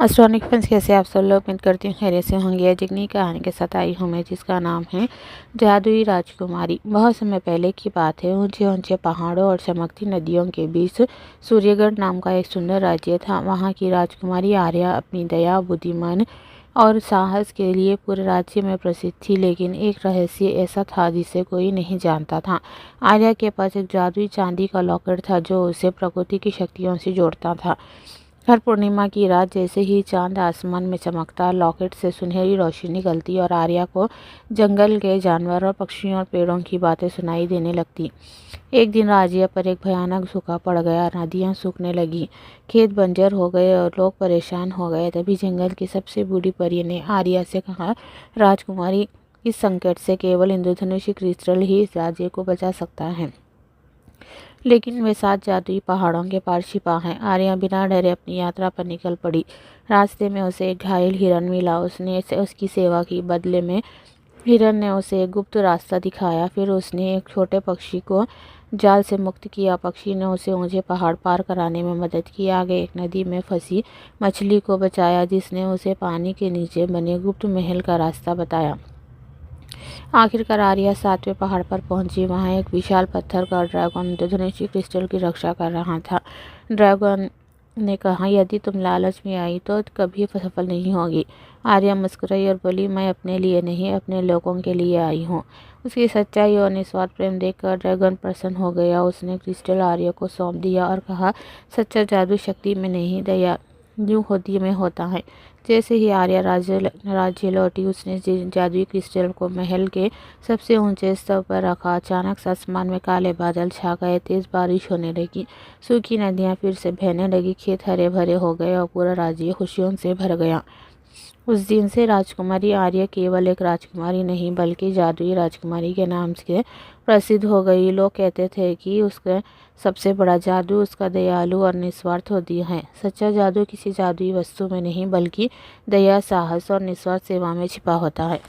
एस्ट्रॉनिक friends, कैसे आप सब लोग? उम्मीद करती हूँ खैरियत से होंगे। आज एक नई कहानी के साथ आई हूँ मैं, जिसका नाम है जादुई राजकुमारी। बहुत समय पहले की बात है। ऊंचे ऊंचे पहाड़ों और चमकती नदियों के बीच सूर्यगढ़ नाम का एक सुंदर राज्य था। वहाँ की राजकुमारी आर्या अपनी दया, बुद्धिमान और साहस के लिए पूरे राज्य में प्रसिद्ध थी। लेकिन एक रहस्य ऐसा था जिसे कोई नहीं जानता था। आर्या के पास एक जादुई चांदी का लॉकेट था, जो उसे प्रकृति की शक्तियों से जोड़ता था। हर पूर्णिमा की रात जैसे ही चांद आसमान में चमकता, लॉकेट से सुनहरी रोशनी निकलती और आर्या को जंगल के जानवरों, पक्षियों और पेड़ों की बातें सुनाई देने लगती। एक दिन राज्य पर एक भयानक सूखा पड़ गया। नदियां सूखने लगी, खेत बंजर हो गए और लोग परेशान हो गए। तभी जंगल की सबसे बूढ़ी परी ने आर्या से कहा, राजकुमारी, इस संकट से केवल इंद्रधनुष क्रिस्टल ही इस राज्य को बचा सकता है। लेकिन वे 7 जादुई पहाड़ों के पार छिपा है। आर्या बिना डरे अपनी यात्रा पर निकल पड़ी। रास्ते में उसे एक घायल हिरन मिला। उसने उसकी सेवा की। बदले में हिरन ने उसे एक गुप्त रास्ता दिखाया। फिर उसने एक छोटे पक्षी को जाल से मुक्त किया। पक्षी ने उसे ऊंचे पहाड़ पार कराने में मदद की। आगे एक नदी में फंसी मछली को बचाया, जिसने उसे पानी के नीचे बने गुप्त महल का रास्ता बताया। आखिरकार आर्या 7वें पहाड़ पर पहुंची। वहां एक विशाल पत्थर का ड्रैगन इंद्रधनुषी क्रिस्टल की रक्षा कर रहा था। ड्रैगन ने कहा, यदि तुम लालच में आई तो कभी सफल नहीं होगी। आर्या मुस्कुराई और बोली, मैं अपने लिए नहीं, अपने लोगों के लिए आई हूँ। उसकी सच्चाई और निस्वार्थ प्रेम देखकर ड्रैगन प्रसन्न हो गया। उसने क्रिस्टल आर्या को सौंप दिया और कहा, सच्चा जादू शक्ति में नहीं, दया यूं होती में होता है। जैसे ही आर्या राज्य लौटी, उसने जादुई क्रिस्टल को महल के सबसे ऊंचे स्तर पर रखा। अचानक से आसमान में काले बादल छा गए। तेज बारिश होने लगी। सूखी नदियां फिर से बहने लगी। खेत हरे भरे हो गए और पूरा राज्य खुशियों से भर गया। उस दिन से राजकुमारी आर्या केवल एक राजकुमारी नहीं, बल्कि जादुई राजकुमारी के नाम से प्रसिद्ध हो गई। लोग कहते थे कि उसका सबसे बड़ा जादू उसका दयालु और निस्वार्थ होती है। सच्चा जादू किसी जादुई वस्तु में नहीं, बल्कि दया, साहस और निस्वार्थ सेवा में छिपा होता है।